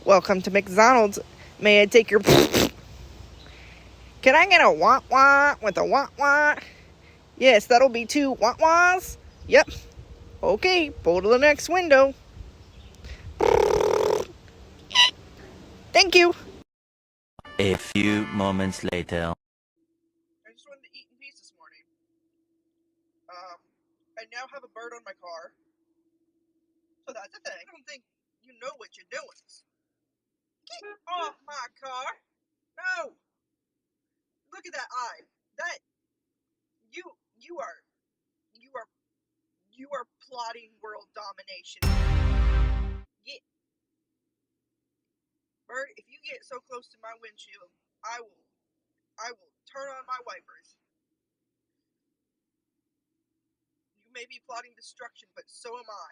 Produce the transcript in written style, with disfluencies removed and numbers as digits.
Welcome to McDonald's. May I take your... Can I get a wah-wah with a wah-wah? Yes, that'll be 2 wah-wahs. Yep. Okay, pull to the next window. Thank you. A few moments later. I just wanted to eat in peace this morning. I now have a bird on my car. So that's the thing. I don't think you know what you're doing. Get off my car! No! Look at that eye. That you are plotting world domination. Get bird, if you get so close to my windshield, I will turn on my wipers. You may be plotting destruction, but so am I.